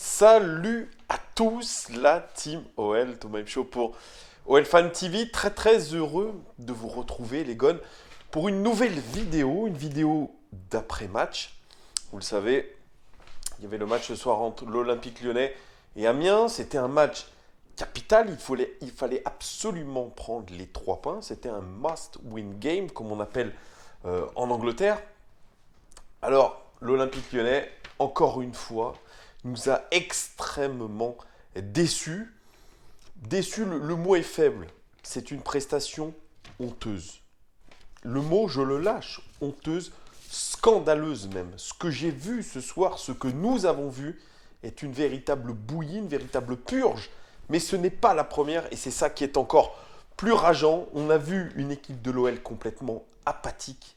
Salut à tous, la team OL, Thomas Show pour OL Fan TV. Très très heureux de vous retrouver les gones pour une nouvelle vidéo, une vidéo d'après-match. Vous le savez, il y avait le match ce soir entre l'Olympique Lyonnais et Amiens. C'était un match capital, il fallait absolument prendre les 3 points. C'était un must-win game, comme on appelle en Angleterre. Alors, l'Olympique Lyonnais, encore une fois, nous a extrêmement déçus. Déçu, le mot est faible. C'est une prestation honteuse. Le mot, je le lâche, honteuse, scandaleuse même. Ce que j'ai vu ce soir, ce que nous avons vu, est une véritable bouillie, une véritable purge. Mais ce n'est pas la première et c'est ça qui est encore plus rageant. On a vu une équipe de l'OL complètement apathique.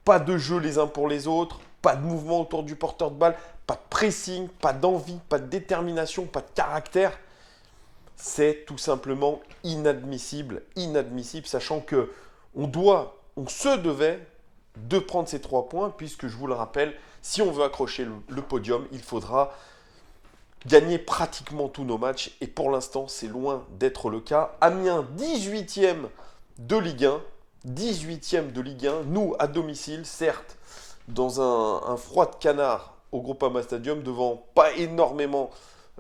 Pas de jeu les uns pour les autres, pas de mouvement autour du porteur de balle, pas de pressing, pas d'envie, pas de détermination, pas de caractère. C'est tout simplement inadmissible, sachant que on se devait de prendre ces 3 points, puisque je vous le rappelle, si on veut accrocher le podium, il faudra gagner pratiquement tous nos matchs, et pour l'instant, c'est loin d'être le cas. Amiens, 18e de Ligue 1, 18e de Ligue 1, nous à domicile, certes, dans un froid de canard au Groupama Stadium, devant pas énormément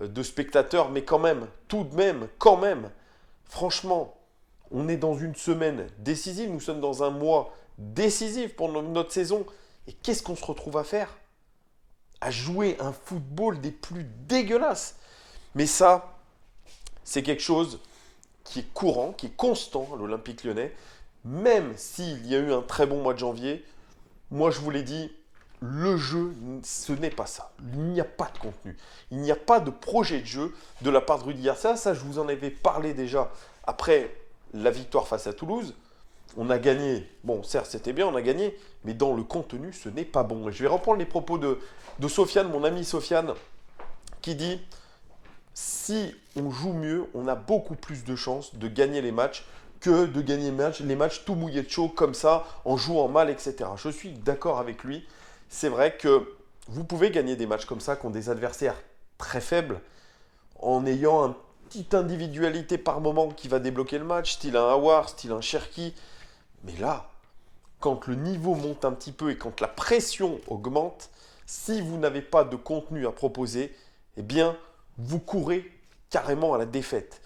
de spectateurs, mais quand même, tout de même, quand même, franchement, on est dans une semaine décisive, nous sommes dans un mois décisif pour notre saison, et qu'est-ce qu'on se retrouve à faire? À jouer un football des plus dégueulasses. Mais ça, c'est quelque chose qui est courant, qui est constant à l'Olympique Lyonnais, même s'il y a eu un très bon mois de janvier. Moi, je vous l'ai dit, le jeu, ce n'est pas ça. Il n'y a pas de contenu. Il n'y a pas de projet de jeu de la part de Rudy Garcia. Ça, je vous en avais parlé déjà après la victoire face à Toulouse. On a gagné. Bon, certes, c'était bien, on a gagné. Mais dans le contenu, ce n'est pas bon. Et je vais reprendre les propos de Sofiane, mon ami Sofiane, qui dit si on joue mieux, on a beaucoup plus de chances de gagner les matchs que de gagner les matchs tout mouillé de chaud comme ça, en jouant mal, etc. Je suis d'accord avec lui. C'est vrai que vous pouvez gagner des matchs comme ça contre des adversaires très faibles en ayant une petite individualité par moment qui va débloquer le match, style un Aouar, style un Cherki. Mais là, quand le niveau monte un petit peu et quand la pression augmente, si vous n'avez pas de contenu à proposer, eh bien, vous courez carrément à la défaite.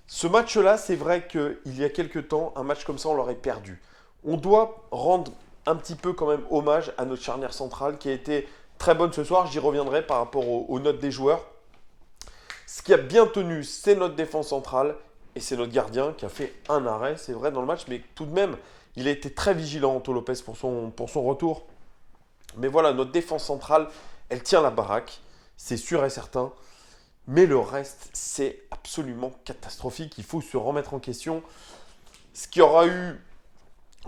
Ce match-là, c'est vrai qu'il y a quelques temps, un match comme ça, on l'aurait perdu. On doit rendre un petit peu quand même hommage à notre charnière centrale qui a été très bonne ce soir. J'y reviendrai par rapport aux notes des joueurs. Ce qui a bien tenu, c'est notre défense centrale et c'est notre gardien qui a fait un arrêt, c'est vrai, dans le match. Mais tout de même, il a été très vigilant, Anto Lopez, pour son retour. Mais voilà, notre défense centrale, elle tient la baraque, c'est sûr et certain. Mais le reste, c'est absolument catastrophique. Il faut se remettre en question. Ce qui aura eu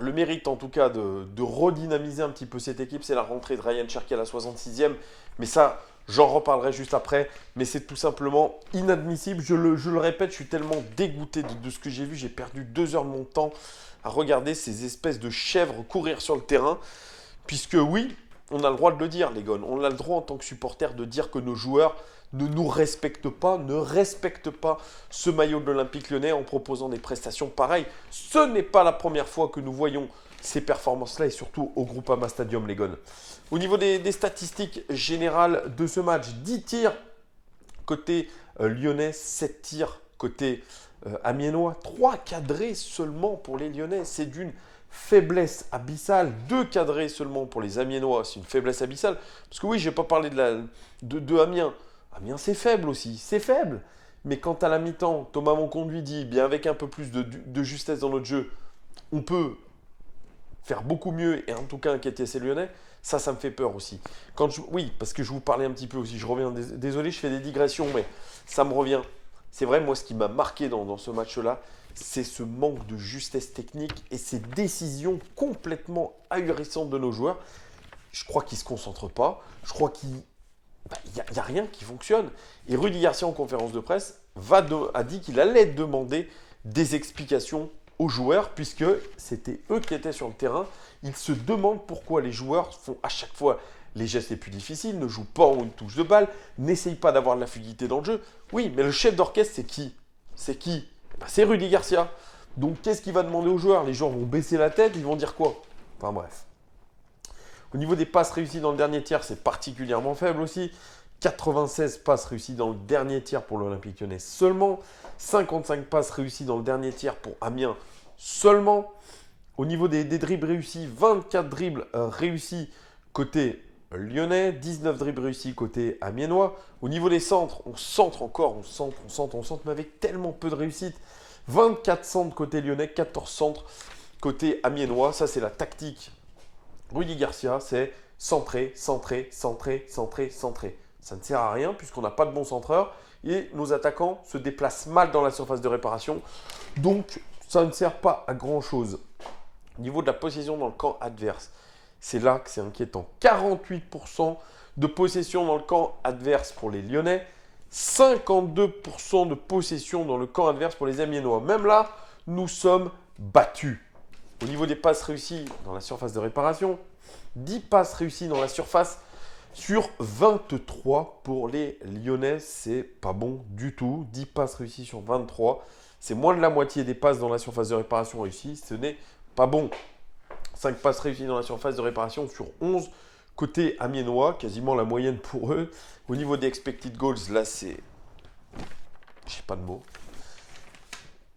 le mérite, en tout cas, de redynamiser un petit peu cette équipe, c'est la rentrée de Ryan Cherki à la 66e. Mais ça, j'en reparlerai juste après. Mais c'est tout simplement inadmissible. Je le répète, je suis tellement dégoûté de ce que j'ai vu. J'ai perdu 2 heures de mon temps à regarder ces espèces de chèvres courir sur le terrain. Puisque oui, on a le droit de le dire, les gars. On a le droit en tant que supporter de dire que nos joueurs ne nous respectent pas, ne respectent pas ce maillot de l'Olympique Lyonnais en proposant des prestations pareilles. Ce n'est pas la première fois que nous voyons ces performances-là et surtout au Groupama Stadium, les gars. Au niveau des statistiques générales de ce match, 10 tirs côté lyonnais, 7 tirs côté amiénois, 3 cadrés seulement pour les Lyonnais. C'est d'une faiblesse abyssale. 2 cadrés seulement pour les Amiénois, c'est une faiblesse abyssale. Parce que oui, je n'ai pas parlé de Amiens. Amiens, c'est faible aussi, c'est faible. Mais quand à la mi-temps, Thomas Monconduit dit, bien avec un peu plus de justesse dans notre jeu, on peut faire beaucoup mieux et en tout cas inquiéter ces Lyonnais, ça me fait peur aussi. Oui, parce que je vous parlais un petit peu aussi, je reviens, désolé, je fais des digressions, mais ça me revient. C'est vrai, moi, ce qui m'a marqué dans ce match-là, c'est ce manque de justesse technique et ces décisions complètement ahurissantes de nos joueurs. Je crois qu'ils ne se concentrent pas, je crois qu'il n'y a rien qui fonctionne. Et Rudy Garcia, en conférence de presse, a dit qu'il allait demander des explications aux joueurs, puisque c'était eux qui étaient sur le terrain. Ils se demandent pourquoi les joueurs font à chaque fois les gestes les plus difficiles, ne joue pas en une touche de balle, n'essaye pas d'avoir de la fluidité dans le jeu. Oui, mais le chef d'orchestre, c'est qui? C'est qui? Ben, c'est Rudy Garcia. Donc, qu'est-ce qu'il va demander aux joueurs? Les joueurs vont baisser la tête, ils vont dire quoi? Enfin bref. Au niveau des passes réussies dans le dernier tiers, c'est particulièrement faible aussi. 96 passes réussies dans le dernier tiers pour l'Olympique Lyonnais seulement. 55 passes réussies dans le dernier tiers pour Amiens seulement. Au niveau des dribbles réussis, 24 dribbles réussis côté lyonnais, 19 dribbles réussis côté amiénois. Au niveau des centres, on centre encore, on centre, mais avec tellement peu de réussite. 24 centres côté lyonnais, 14 centres côté amiénois. Ça, c'est la tactique Rudy Garcia, c'est centrer, centrer, centrer, centrer, centrer. Ça ne sert à rien puisqu'on n'a pas de bons centreurs et nos attaquants se déplacent mal dans la surface de réparation. Donc, ça ne sert pas à grand-chose. Au niveau de la possession dans le camp adverse, c'est là que c'est inquiétant. 48% de possession dans le camp adverse pour les Lyonnais, 52% de possession dans le camp adverse pour les Amiénois. Même là, nous sommes battus. Au niveau des passes réussies dans la surface de réparation, 10 passes réussies dans la surface sur 23 pour les Lyonnais. C'est pas bon du tout. 10 passes réussies sur 23. C'est moins de la moitié des passes dans la surface de réparation réussies. Ce n'est pas bon. 5 passes réussies dans la surface de réparation sur 11 côté amiénois, quasiment la moyenne pour eux. Au niveau des expected goals, là c'est... Je n'ai pas de mots.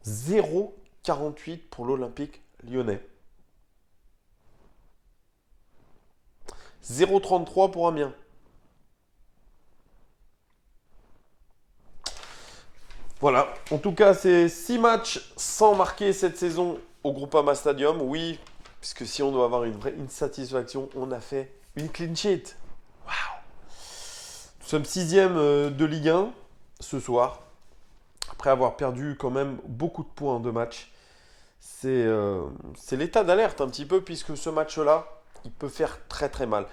0,48 pour l'Olympique Lyonnais. 0,33 pour Amiens. Voilà, en tout cas, c'est 6 matchs sans marquer cette saison au Groupama Stadium. Oui, puisque si on doit avoir une satisfaction, on a fait une clean sheet. Waouh! Nous sommes 6e de Ligue 1 ce soir, après avoir perdu quand même beaucoup de points en 2 matchs. C'est l'état d'alerte un petit peu, puisque ce match-là, il peut faire très très mal.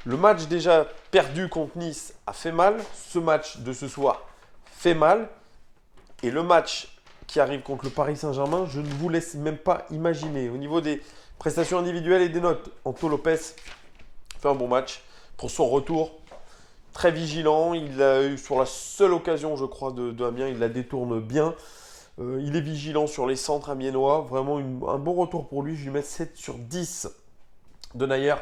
Le match déjà perdu contre Nice a fait mal. Ce match de ce soir fait mal. Et le match qui arrive contre le Paris Saint-Germain, je ne vous laisse même pas imaginer. Au niveau des prestations individuelles et des notes, Anto Lopez fait un bon match pour son retour. Très vigilant. Il a eu sur la seule occasion, je crois, de Amiens, il la détourne bien. Il est vigilant sur les centres amiénois. Vraiment un bon retour pour lui. Je lui mets 7 sur 10. Denayer,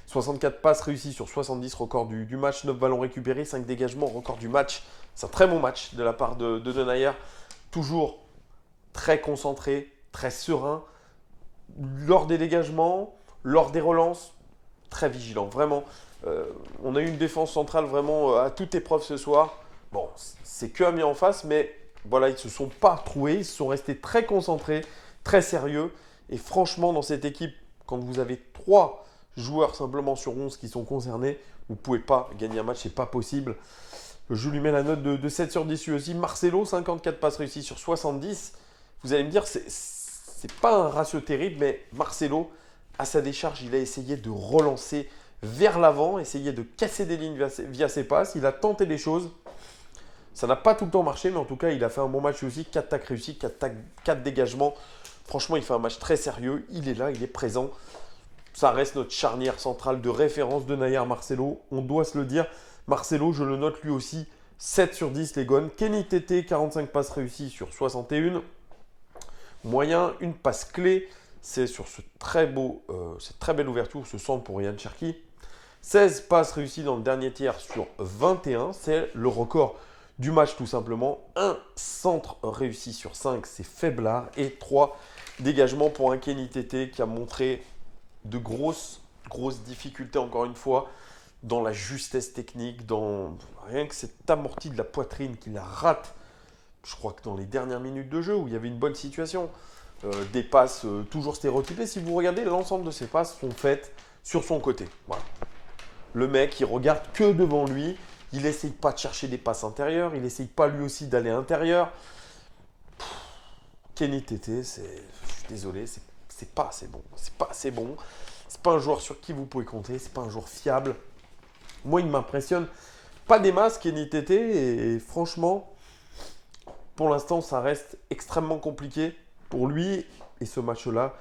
64 passes réussies sur 70, record du match, 9 ballons récupérés, 5 dégagements, record du match. C'est un très bon match de la part de Denayer. Toujours très concentré, très serein. Lors des dégagements, lors des relances, très vigilant. Vraiment, on a eu une défense centrale vraiment à toute épreuve ce soir. Bon, c'est que Amiens en face, mais voilà, ils ne se sont pas troués. Ils se sont restés très concentrés, très sérieux. Et franchement, dans cette équipe, quand vous avez 3 joueurs simplement sur 11 qui sont concernés, vous ne pouvez pas gagner un match, c'est pas possible. Je lui mets la note de 7 sur 10 lui aussi. Marcelo, 54 passes réussies sur 70. Vous allez me dire, c'est pas un ratio terrible, mais Marcelo, à sa décharge, il a essayé de relancer vers l'avant, essayer de casser des lignes via ses passes. Il a tenté des choses. Ça n'a pas tout le temps marché, mais en tout cas, il a fait un bon match aussi. 4 tacs réussis, 4 dégagements. Franchement, il fait un match très sérieux. Il est là, il est présent. Ça reste notre charnière centrale de référence de Nayer Marcelo. On doit se le dire. Marcelo, je le note lui aussi. 7 sur 10 les gones. Kenny Tété, 45 passes réussies sur 61. Moyen, une passe clé. C'est sur cette très belle ouverture, ce centre pour Yann Cherki. 16 passes réussies dans le dernier tiers sur 21. C'est le record du match tout simplement. Un centre réussi sur 5, c'est faiblard. Et 3 dégagements pour un Kenny Tété qui a montré de grosses difficultés encore une fois dans la justesse technique, dans rien que cette amortie de la poitrine qu'il rate, je crois que dans les dernières minutes de jeu où il y avait une bonne situation, des passes toujours stéréotypées. Si vous regardez, l'ensemble de ces passes sont faites sur son côté. Voilà. Le mec, il regarde que devant lui, il n'essaye pas de chercher des passes intérieures, il n'essaye pas lui aussi d'aller intérieur. Kenny Tété, je suis désolé, c'est pas assez bon. C'est pas assez bon. C'est pas un joueur sur qui vous pouvez compter. C'est pas un joueur fiable. Moi, il m'impressionne pas des masses, Kenny Tété. Et franchement, pour l'instant, ça reste extrêmement compliqué pour lui. Et ce match-là,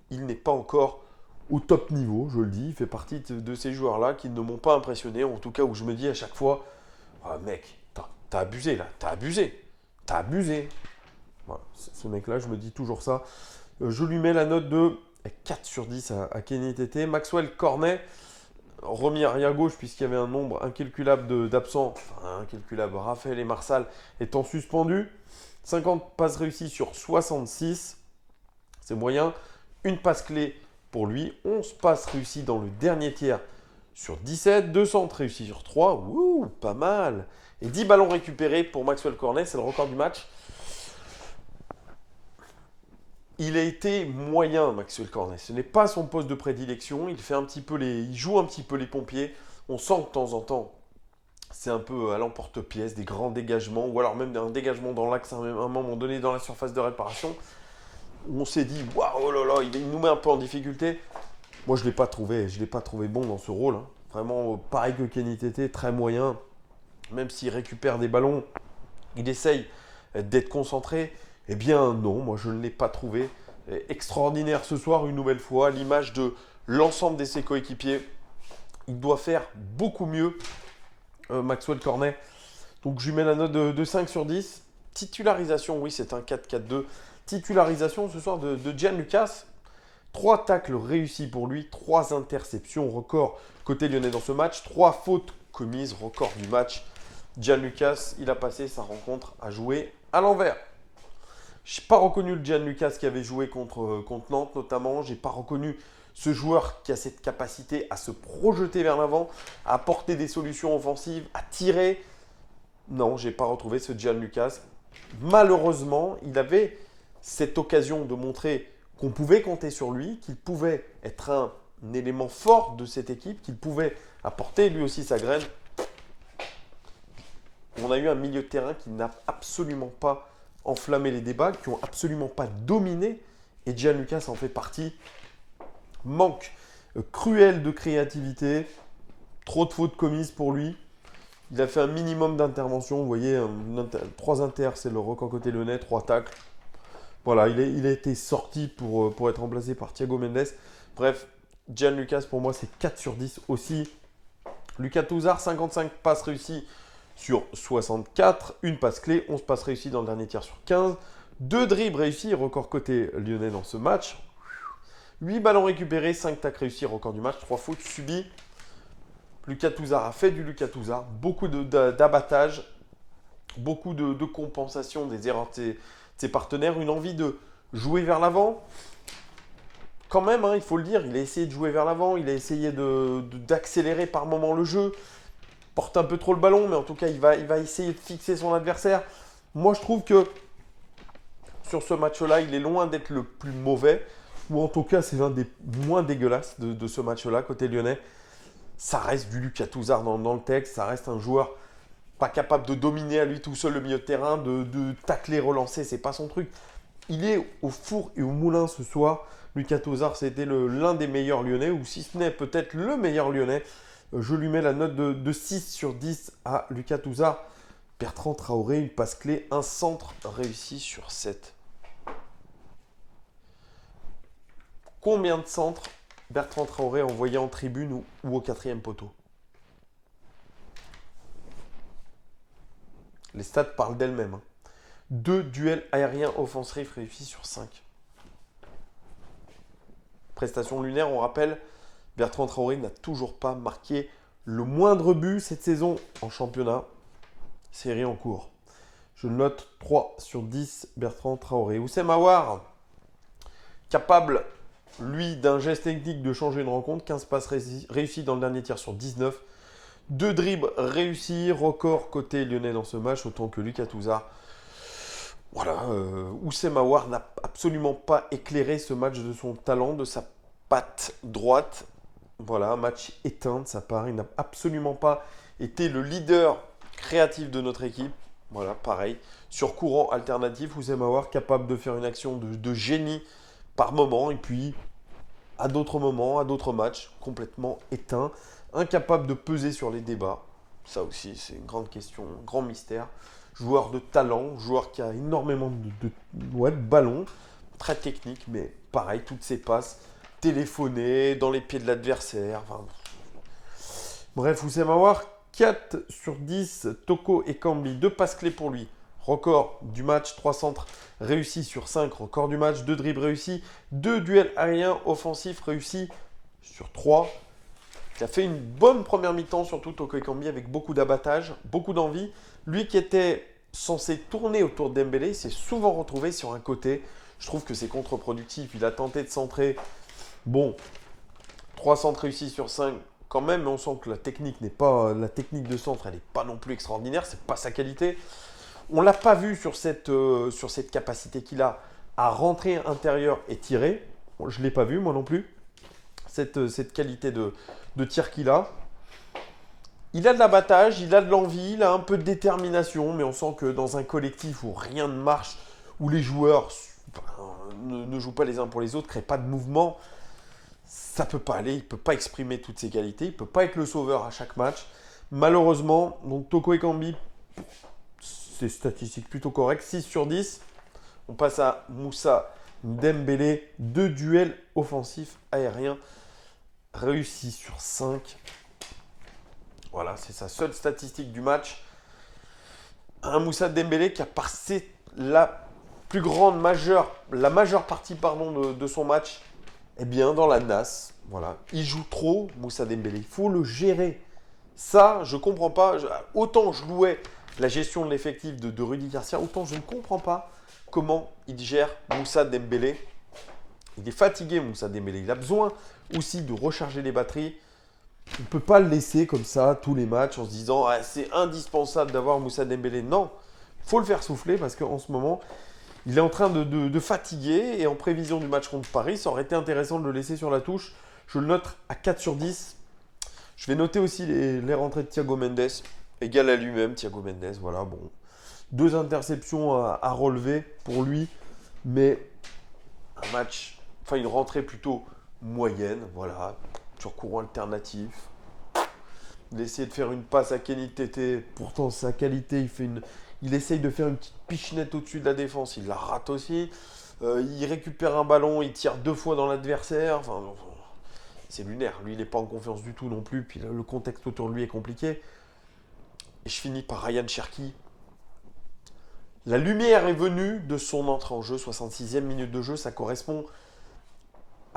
il n'est pas encore au top niveau, je le dis. Il fait partie de ces joueurs-là qui ne m'ont pas impressionné, en tout cas où je me dis à chaque fois, ah, mec, t'as abusé là, t'as abusé. Voilà, ce mec-là, je me dis toujours ça. Je lui mets la note de 4 sur 10 à Kenny Tété. Maxwell Cornet, remis arrière gauche puisqu'il y avait un nombre incalculable d'absents, enfin incalculable, Raphaël et Marsal étant suspendus. 50 passes réussies sur 66, c'est moyen. Une passe clé pour lui, 11 passes réussies dans le dernier tiers sur 17, 200 réussis sur 3, wouh, pas mal. Et 10 ballons récupérés pour Maxwell Cornet, c'est le record du match. Il a été moyen, Maxwell Cornet. Ce n'est pas son poste de prédilection. Il joue un petit peu les pompiers. On sent que de temps en temps, c'est un peu à l'emporte-pièce, des grands dégagements, ou alors même un dégagement dans l'axe à un moment donné dans la surface de réparation. On s'est dit, waouh, oh là là, il nous met un peu en difficulté. Moi, je ne l'ai pas trouvé bon dans ce rôle. Hein. Vraiment, pareil que Kenny Tété, très moyen. Même s'il récupère des ballons, il essaye d'être concentré. Eh bien non, moi je ne l'ai pas trouvé extraordinaire ce soir, une nouvelle fois, à l'image de l'ensemble de ses coéquipiers. Il doit faire beaucoup mieux, Maxwell Cornet. Donc je lui mets la note de 5 sur 10. Titularisation, oui, c'est un 4-4-2. Titularisation ce soir de Gianlucas. 3 tacles réussis pour lui, 3 interceptions, record côté lyonnais dans ce match, 3 fautes commises, record du match. Gianlucas, il a passé sa rencontre à jouer à l'envers. Je n'ai pas reconnu le Gianlucas qui avait joué contre Nantes notamment. Je n'ai pas reconnu ce joueur qui a cette capacité à se projeter vers l'avant, à apporter des solutions offensives, à tirer. Non, je n'ai pas retrouvé ce Gianlucas. Malheureusement, il avait cette occasion de montrer qu'on pouvait compter sur lui, qu'il pouvait être un élément fort de cette équipe, qu'il pouvait apporter lui aussi sa graine. On a eu un milieu de terrain qui n'a absolument pas enflammé les débats, qui n'ont absolument pas dominé. Et Gianlucas en fait partie. Manque cruel de créativité, trop de fautes commises pour lui. Il a fait un minimum d'interventions. Vous voyez, 3 inters, c'est le record côté lyonnais, 3 tacles. Voilà, il a été sorti pour être remplacé par Thiago Mendes. Bref, Gianlucas, pour moi, c'est 4 sur 10 aussi. Lucas Touzard, 55 passes réussies sur 64. Une passe clé, 11 passes réussies dans le dernier tiers sur 15. 2 dribbles réussis, record côté lyonnais dans ce match. 8 ballons récupérés, 5 tacles réussis, record du match. 3 fautes subies. Lucas Touzard a fait du Lucas Touzard. Beaucoup d'abattage, beaucoup de compensation des erreurs de ses partenaires. Une envie de jouer vers l'avant. Quand même, hein, il faut le dire, il a essayé de jouer vers l'avant. Il a essayé d'accélérer par moment le jeu. Porte un peu trop le ballon, mais en tout cas, il va essayer de fixer son adversaire. Moi, je trouve que sur ce match-là, il est loin d'être le plus mauvais, ou en tout cas, c'est l'un des moins dégueulasses de ce match-là, côté lyonnais. Ça reste du Lucas Touzard dans le texte, ça reste un joueur pas capable de dominer à lui tout seul le milieu de terrain, de tacler, relancer, c'est pas son truc. Il est au four et au moulin ce soir. Lucas Touzard, c'était l'un des meilleurs lyonnais, ou si ce n'est peut-être le meilleur lyonnais. Je lui mets la note de 6 sur 10 à Lucas Touzard. Bertrand Traoré, une passe clé, un centre réussi sur 7. Combien de centres Bertrand Traoré a envoyé en tribune ou au 4e poteau? Les stats parlent d'elles-mêmes. Hein. 2 duels aériens offensifs réussis sur 5. Prestation lunaire, on rappelle, Bertrand Traoré n'a toujours pas marqué le moindre but cette saison en championnat. Série en cours. Je note 3 sur 10 Bertrand Traoré. Oussem Aouar, capable, lui, d'un geste technique de changer une rencontre. 15 passes réussies dans le dernier tiers sur 19. 2 dribbles réussis, record côté lyonnais dans ce match, autant que Lucas Touzard. Voilà, Oussem Aouar n'a absolument pas éclairé ce match de son talent, de sa patte droite. Voilà, un match éteint de sa part. Il n'a absolument pas été le leader créatif de notre équipe. Voilà, pareil. Sur courant alternatif, Oussem Aouar capable de faire une action de génie par moment. Et puis, à d'autres moments, à d'autres matchs, complètement éteint. Incapable de peser sur les débats. Ça aussi, c'est une grande question, un grand mystère. Joueur de talent, joueur qui a énormément de ballons. Très technique, mais pareil, toutes ses passes téléphoner dans les pieds de l'adversaire. Enfin, bref, Oussem Aouar, 4 sur 10, Toko Ekambi, 2 passes clés pour lui. Record du match, 3 centres réussis sur 5. Record du match, 2 dribbles réussis, 2 duels aériens offensifs réussis sur 3. Il a fait une bonne première mi-temps, surtout Toko Ekambi, avec beaucoup d'abattage, beaucoup d'envie. Lui qui était censé tourner autour de Dembélé, s'est souvent retrouvé sur un côté. Je trouve que c'est contre-productif. Il a tenté de centrer. Bon, 3 centres réussis sur 5 quand même, mais on sent que la technique de centre, elle n'est pas non plus extraordinaire. C'est pas sa qualité. On ne l'a pas vu sur cette capacité qu'il a à rentrer intérieur et tirer. Bon, je ne l'ai pas vu, moi non plus. Cette qualité de tir qu'il a. Il a de l'abattage, il a de l'envie, il a un peu de détermination, mais on sent que dans un collectif où rien ne marche, où les joueurs ne jouent pas les uns pour les autres, ne créent pas de mouvement, ça ne peut pas aller. Il ne peut pas exprimer toutes ses qualités, il ne peut pas être le sauveur à chaque match. Malheureusement, donc Toko Ekambi, c'est statistique plutôt correct, 6 sur 10. On passe à Moussa Dembélé, 2 duels offensifs aériens réussis sur 5. Voilà, c'est sa seule statistique du match. Un Moussa Dembélé qui a passé la majeure partie de son match dans la nasse. Voilà. Il joue trop, Moussa Dembélé. Il faut le gérer. Ça, je ne comprends pas. Autant je louais la gestion de l'effectif de Rudy Garcia, autant je ne comprends pas comment il gère Moussa Dembélé. Il est fatigué, Moussa Dembélé. Il a besoin aussi de recharger les batteries. On ne peut pas le laisser comme ça tous les matchs en se disant c'est indispensable d'avoir Moussa Dembélé. Non, il faut le faire souffler parce qu'en ce moment, il est en train de fatiguer et en prévision du match contre Paris, ça aurait été intéressant de le laisser sur la touche. Je le note à 4 sur 10. Je vais noter aussi les rentrées de Thiago Mendes, égal à lui-même, Thiago Mendes. Voilà, bon. 2 interceptions à relever pour lui, mais une rentrée plutôt moyenne, voilà. Sur courant alternatif. Il essaie de faire une passe à Kenny Tété. Pourtant, sa qualité, il essaye de faire une petite pichenette au-dessus de la défense. Il la rate aussi. Il récupère un ballon, il tire 2 fois dans l'adversaire. Enfin, c'est lunaire. Lui, il n'est pas en confiance du tout non plus. Puis le contexte autour de lui est compliqué. Et je finis par Ryan Cherki. La lumière est venue de son entrée en jeu. 66e minute de jeu, ça correspond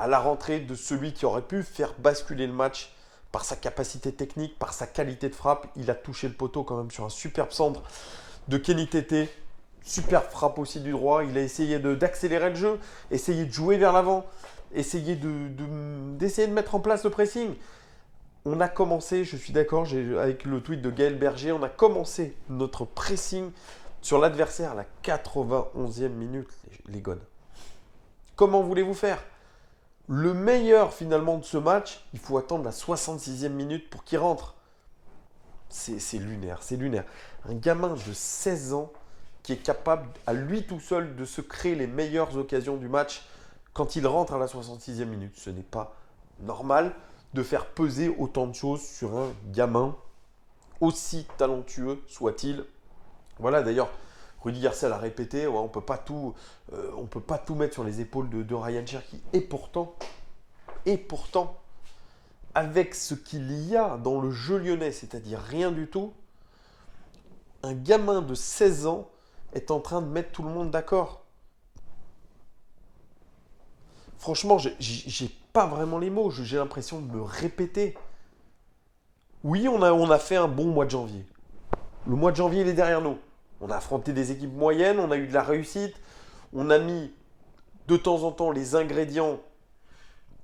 à la rentrée de celui qui aurait pu faire basculer le match par sa capacité technique, par sa qualité de frappe. Il a touché le poteau quand même sur un superbe centre de Kenny Tété. Superbe frappe aussi du droit. Il a essayé d'accélérer le jeu, essayer de jouer vers l'avant, essayer d'essayer de mettre en place le pressing. On a commencé, je suis d'accord avec le tweet de Gaël Berger, on a commencé notre pressing sur l'adversaire à la 91e minute, les gones. Comment voulez-vous faire ? Le meilleur finalement de ce match, il faut attendre la 66e minute pour qu'il rentre. C'est lunaire, c'est lunaire. Un gamin de 16 ans qui est capable à lui tout seul de se créer les meilleures occasions du match quand il rentre à la 66e minute. Ce n'est pas normal de faire peser autant de choses sur un gamin, aussi talentueux soit-il. Voilà, d'ailleurs, Rudy Garcia l'a répété, on ne peut pas tout mettre sur les épaules de Ryan Cherki. Et pourtant, avec ce qu'il y a dans le jeu lyonnais, c'est-à-dire rien du tout, un gamin de 16 ans est en train de mettre tout le monde d'accord. Franchement, j'ai pas vraiment les mots, j'ai l'impression de me répéter. Oui, on a fait un bon mois de janvier. Le mois de janvier, il est derrière nous. On a affronté des équipes moyennes, on a eu de la réussite, on a mis de temps en temps les ingrédients,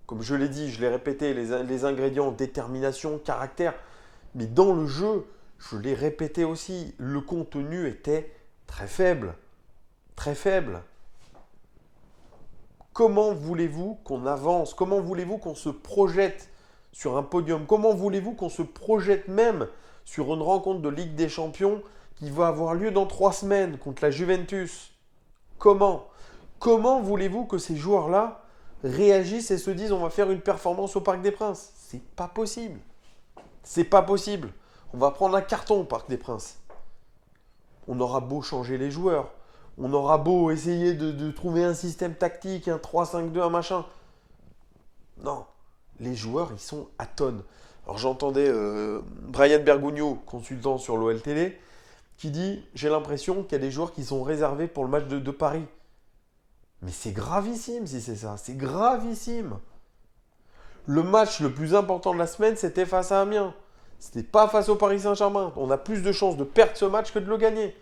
comme je l'ai dit, je l'ai répété, les ingrédients détermination, caractère, mais dans le jeu, je l'ai répété aussi, le contenu était très faible, très faible. Comment voulez-vous qu'on avance ? Comment voulez-vous qu'on se projette sur un podium ? Comment voulez-vous qu'on se projette même sur une rencontre de Ligue des Champions qui va avoir lieu dans 3 semaines contre la Juventus ? Comment voulez-vous que ces joueurs-là réagissent et se disent on va faire une performance au Parc des Princes ? C'est pas possible. C'est pas possible. On va prendre un carton au Parc des Princes. On aura beau changer les joueurs. On aura beau essayer de trouver un système tactique, un 3-5-2, un machin. Non, les joueurs, ils sont à tonnes. Alors j'entendais Brian Bergugno, consultant sur l'OL Télé, qui dit « J'ai l'impression qu'il y a des joueurs qui sont réservés pour le match de Paris. » Mais c'est gravissime si c'est ça, c'est gravissime. Le match le plus important de la semaine, c'était face à Amiens. C'était pas face au Paris Saint-Germain. On a plus de chances de perdre ce match que de le gagner.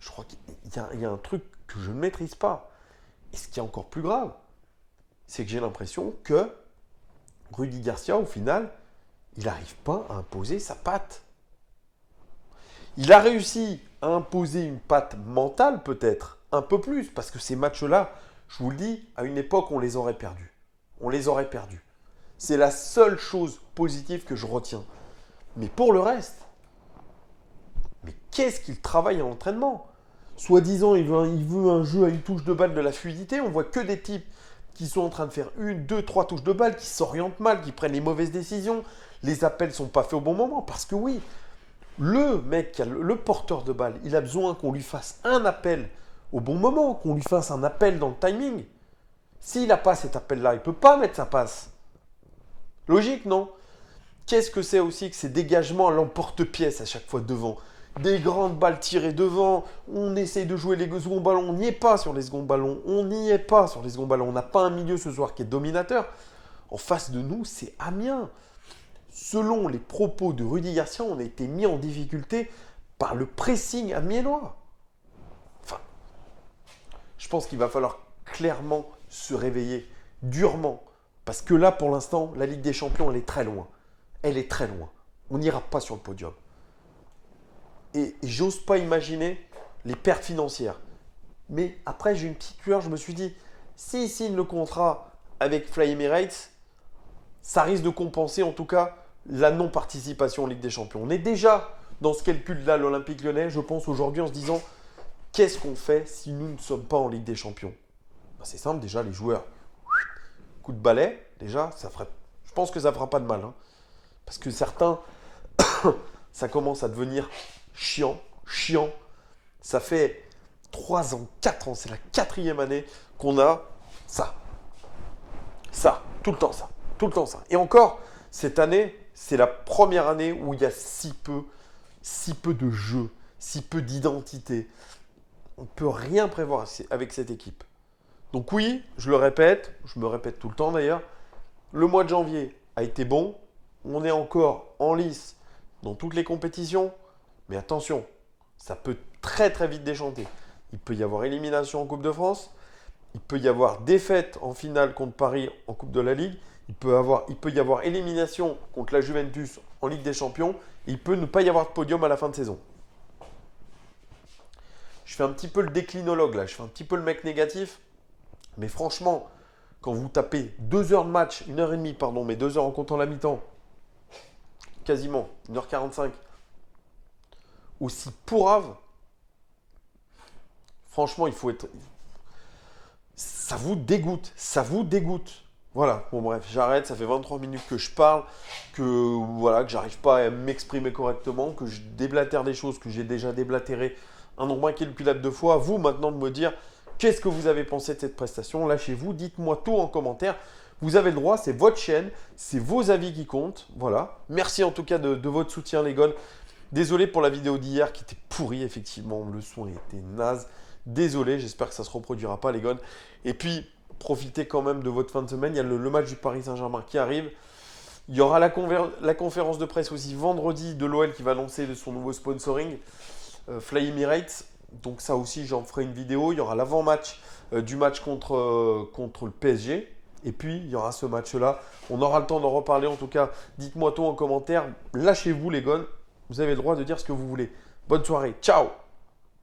Je crois qu'il y a un truc que je ne maîtrise pas. Et ce qui est encore plus grave, c'est que j'ai l'impression que Rudy Garcia, au final, il n'arrive pas à imposer sa patte. Il a réussi à imposer une patte mentale, peut-être, un peu plus, parce que ces matchs-là, je vous le dis, à une époque, on les aurait perdus. On les aurait perdus. C'est la seule chose positive que je retiens. Mais pour le reste, mais qu'est-ce qu'il travaille à l'entraînement? Soi-disant, il veut un jeu à une touche de balle de la fluidité. On voit que des types qui sont en train de faire une, deux, trois touches de balle, qui s'orientent mal, qui prennent les mauvaises décisions. Les appels ne sont pas faits au bon moment. Parce que oui, le mec, le porteur de balle, il a besoin qu'on lui fasse un appel au bon moment, qu'on lui fasse un appel dans le timing. S'il n'a pas cet appel-là, il ne peut pas mettre sa passe. Logique, non? Qu'est-ce que c'est aussi que ces dégagements à l'emporte-pièce à chaque fois devant? Des grandes balles tirées devant, on essaye de jouer les seconds ballons, on n'y est pas sur les seconds ballons, on n'y est pas sur les seconds ballons, on n'a pas un milieu ce soir qui est dominateur. En face de nous, c'est Amiens. Selon les propos de Rudy Garcia, on a été mis en difficulté par le pressing amiénois. Enfin, je pense qu'il va falloir clairement se réveiller durement. Parce que là, pour l'instant, la Ligue des Champions, elle est très loin. Elle est très loin. On n'ira pas sur le podium. Et j'ose pas imaginer les pertes financières. Mais après, j'ai une petite lueur, je me suis dit, s'il signe le contrat avec Fly Emirates, ça risque de compenser en tout cas la non-participation en Ligue des Champions. On est déjà dans ce calcul-là, l'Olympique Lyonnais, je pense aujourd'hui en se disant, qu'est-ce qu'on fait si nous ne sommes pas en Ligue des Champions? Ben, c'est simple, déjà les joueurs, coup de balai, déjà, je pense que ça ne fera pas de mal. Hein. Parce que certains, ça commence à devenir chiant. Ça fait 3 ans, 4 ans, c'est la 4e année qu'on a ça. Ça, tout le temps ça. Tout le temps ça. Et encore, cette année, c'est la première année où il y a si peu de jeu, si peu d'identité. On ne peut rien prévoir avec cette équipe. Donc oui, je le répète, je me répète tout le temps d'ailleurs, le mois de janvier a été bon. On est encore en lice dans toutes les compétitions. Mais attention, ça peut très très vite déchanter. Il peut y avoir élimination en Coupe de France. Il peut y avoir défaite en finale contre Paris en Coupe de la Ligue. Il peut y avoir élimination contre la Juventus en Ligue des Champions. Et il peut ne pas y avoir de podium à la fin de saison. Je fais un petit peu le déclinologue là. Je fais un petit peu le mec négatif. Mais franchement, quand vous tapez 2 heures de match, 1h30, pardon, mais 2 heures en comptant la mi-temps, quasiment 1h45, aussi pourrave, franchement, il faut être... Ça vous dégoûte, ça vous dégoûte. Voilà, bon bref, j'arrête, ça fait 23 minutes que je parle, que j'arrive pas à m'exprimer correctement, que je déblatère des choses que j'ai déjà déblatérées un nombre incalculable de fois. À vous maintenant de me dire qu'est-ce que vous avez pensé de cette prestation. Lâchez-vous, dites-moi tout en commentaire. Vous avez le droit, c'est votre chaîne, c'est vos avis qui comptent. Voilà, merci en tout cas de votre soutien les gars. Désolé pour la vidéo d'hier qui était pourrie, effectivement, le son était naze. Désolé, j'espère que ça ne se reproduira pas les gars. Et puis, profitez quand même de votre fin de semaine. Il y a le match du Paris Saint-Germain qui arrive. Il y aura la conférence de presse aussi vendredi de l'OL qui va lancer son nouveau sponsoring, Fly Emirates. Donc ça aussi, j'en ferai une vidéo. Il y aura l'avant-match du match contre le PSG. Et puis, il y aura ce match-là. On aura le temps d'en reparler. En tout cas, dites-moi tout en commentaire. Lâchez-vous les gars. Vous avez le droit de dire ce que vous voulez. Bonne soirée. Ciao!